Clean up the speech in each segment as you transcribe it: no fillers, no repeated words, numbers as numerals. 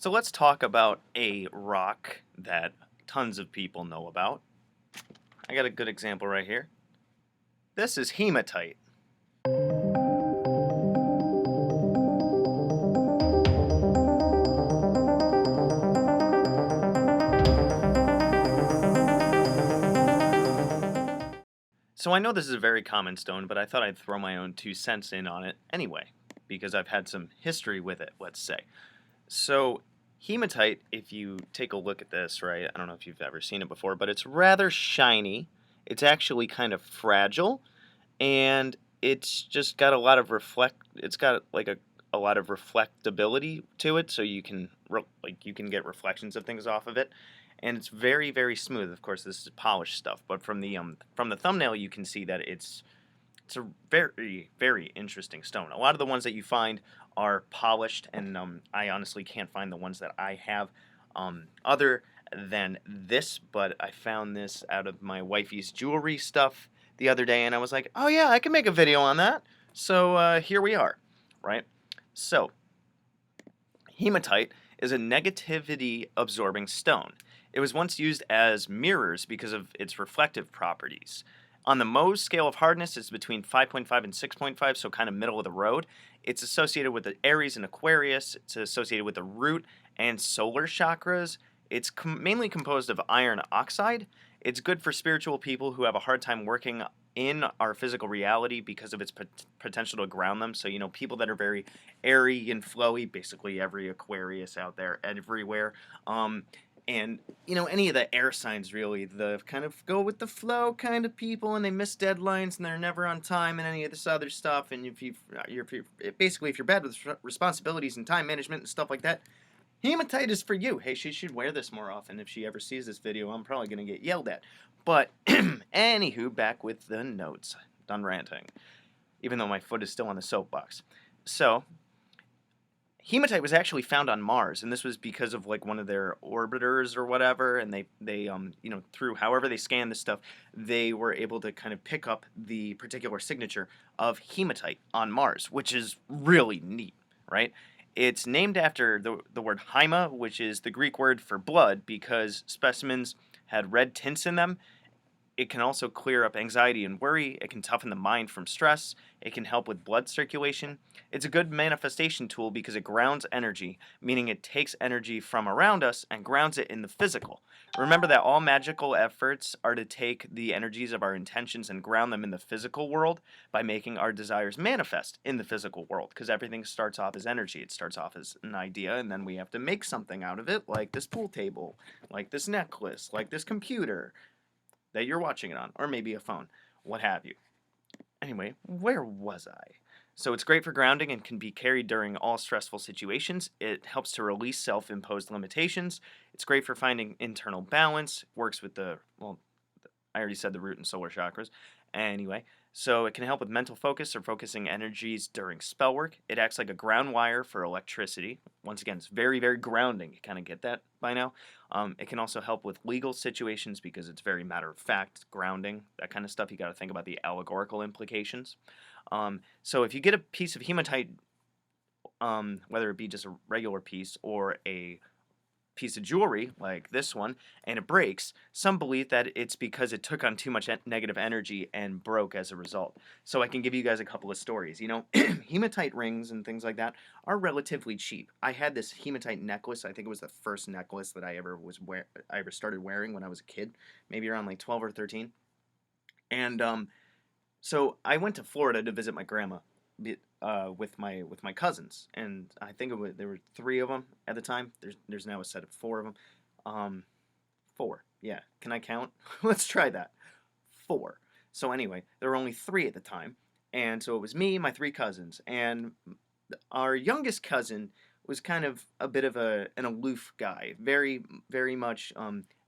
So let's talk about a rock that tons of people know about. I got a good example right here. This is hematite. So I know this is a very common stone, but I thought I'd throw my own 2 cents in on it anyway, because I've had some history with it, let's say. So hematite, if you take a look at this, right, I don't know if you've ever seen it before, but it's rather shiny. It's actually kind of fragile, and it's just got a lot of it's got like a lot of reflectability to it, so you can you can get reflections of things off of it, and it's very smooth. Of course, this is polished stuff, but from the thumbnail you can see that it's a very interesting stone. A lot of the ones that you find are polished, and I honestly can't find the ones that I have other than this, but I found this out of my wifey's jewelry stuff the other day, and I was like, oh yeah, I can make a video on that. So here we are, right? So hematite is a negativity absorbing stone. It was once used as mirrors because of its reflective properties. On the Mohs scale of hardness, it's between 5.5 and 6.5, so kind of middle of the road. It's associated with the Aries and Aquarius. It's associated with the root and solar chakras. It's mainly composed of iron oxide. It's good for spiritual people who have a hard time working in our physical reality because of its potential to ground them. So, people that are very airy and flowy, basically every Aquarius out there, everywhere. And any of the air signs, really, the kind of go with the flow kind of people, and they miss deadlines and they're never on time and any of this other stuff. And if you're bad with responsibilities and time management and stuff like that, hematite is for you. Hey, she should wear this more often. If she ever sees this video, I'm probably gonna get yelled at. But anywho, back with the notes. Done ranting, even though my foot is still on the soapbox. So hematite was actually found on Mars, and this was because of like one of their orbiters or whatever, and they through however they scanned this stuff, they were able to kind of pick up the particular signature of hematite on Mars, which is really neat, right? It's named after the word haima, which is the Greek word for blood, because specimens had red tints in them. It can also clear up anxiety and worry. It can toughen the mind from stress. It can help with blood circulation. It's a good manifestation tool because it grounds energy, meaning it takes energy from around us and grounds it in the physical. Remember that all magical efforts are to take the energies of our intentions and ground them in the physical world by making our desires manifest in the physical world, because everything starts off as energy. It starts off as an idea, and then we have to make something out of it, like this pool table, like this necklace, like this computer that you're watching it on, or maybe a phone, what have you. Anyway, where was I? So it's great for grounding and can be carried during all stressful situations. It helps to release self-imposed limitations. It's great for finding internal balance. Works with I already said the root and solar chakras. Anyway, so it can help with mental focus or focusing energies during spell work. It acts like a ground wire for electricity. Once again, it's very grounding. You kind of get that by now. It can also help with legal situations because it's very matter of fact, grounding, that kind of stuff. You got to think about the allegorical implications. So if you get a piece of hematite, whether it be just a regular piece or a piece of jewelry like this one, and it breaks, some believe that it's because it took on too much negative energy and broke as a result. So I can give you guys a couple of stories. Hematite rings and things like that are relatively cheap. I had this hematite necklace. I think it was the first necklace that I ever started wearing when I was a kid, maybe around like 12 or 13. And so I went to Florida to visit my grandma with my cousins, and I think there were 3 of them at the time. There's now a set of 4 of them. 4. Yeah. Can I count? Let's try that. 4. So anyway, there were only 3 at the time, and so it was me, my 3 cousins, and our youngest cousin was kind of a bit of an aloof guy, very much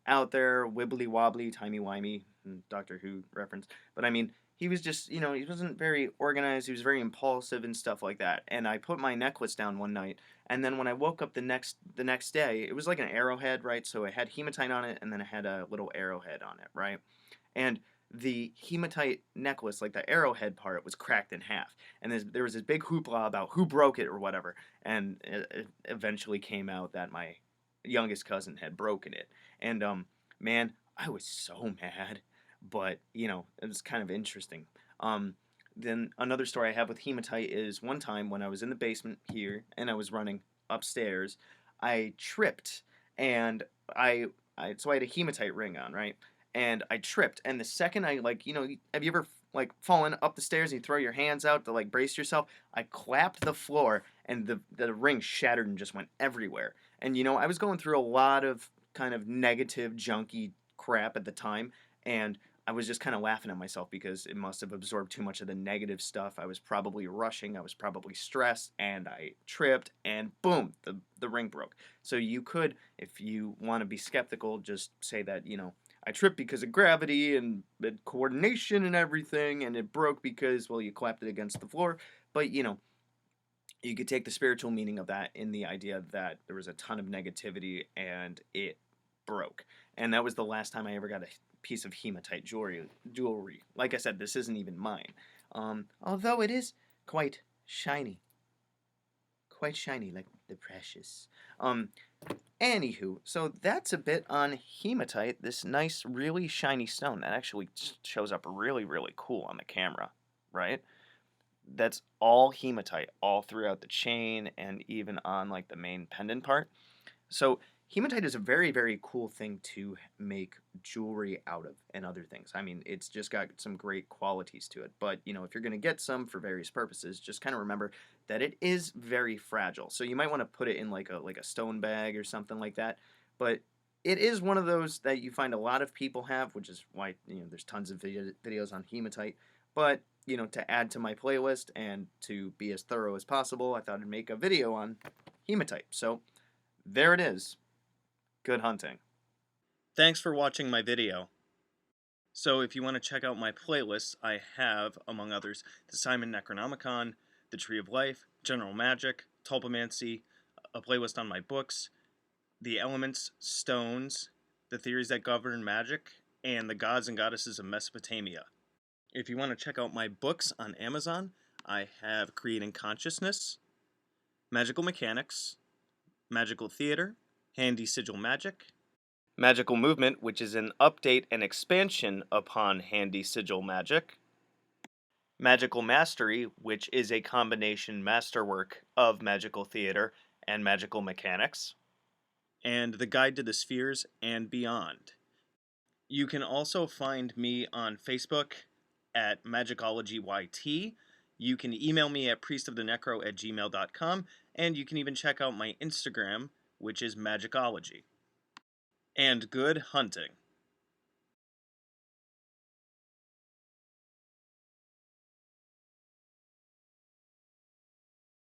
out there, wibbly wobbly, timey wimey, Doctor Who reference. But I mean, he was just, he wasn't very organized. He was very impulsive and stuff like that. And I put my necklace down one night, and then when I woke up the next day, it was like an arrowhead, right? So it had hematite on it, and then it had a little arrowhead on it, right? And the hematite necklace, like the arrowhead part, was cracked in half, and there was this big hoopla about who broke it or whatever, and it eventually came out that my youngest cousin had broken it, and man, I was so mad, but it was kind of interesting. Um, then another story I have with hematite is one time when I was in the basement here and I was running upstairs, I tripped and I, so I had a hematite ring on, right? And I tripped, and the second I have you ever like fallen up the stairs and you throw your hands out to like brace yourself? I clapped the floor, and the ring shattered and just went everywhere. And I was going through a lot of kind of negative, junky crap at the time, and I was just kind of laughing at myself because it must have absorbed too much of the negative stuff. I was probably rushing, I was probably stressed, and I tripped, and boom, the ring broke. So you could, if you want to be skeptical, just say that, I tripped because of gravity and coordination and everything, and it broke because, well, you clapped it against the floor. But, you could take the spiritual meaning of that in the idea that there was a ton of negativity and it broke. And that was the last time I ever got a piece of hematite jewelry. Like I said, this isn't even mine. Although it is quite shiny. Quite shiny, like the precious. Anywho, so that's a bit on hematite, this nice, really shiny stone that actually shows up really, really cool on the camera, right? That's all hematite, all throughout the chain and even on like the main pendant part. So hematite is a very, very cool thing to make jewelry out of and other things. I mean, it's just got some great qualities to it. But, if you're going to get some for various purposes, just kind of remember that it is very fragile. So you might want to put it in like a stone bag or something like that. But it is one of those that you find a lot of people have, which is why, there's tons of videos on hematite. But, to add to my playlist and to be as thorough as possible, I thought I'd make a video on hematite. So there it is. Good hunting. Thanks for watching my video. So if you want to check out my playlists, I have, among others, the Simon Necronomicon, the Tree of Life, General Magic, Tulpamancy, a playlist on my books, the elements, stones, the theories that govern magic, and the gods and goddesses of Mesopotamia. If you want to check out my books on Amazon, I have Creating Consciousness, Magical Mechanics, Magical Theater, Handy Sigil Magic, Magical Movement, which is an update and expansion upon Handy Sigil Magic, Magical Mastery, which is a combination masterwork of Magical Theater and Magical Mechanics, and The Guide to the Spheres and Beyond. You can also find me on Facebook at Magickology YT. You can email me at priestofthenecro@gmail.com, and you can even check out my Instagram, which is Magickology. And good hunting.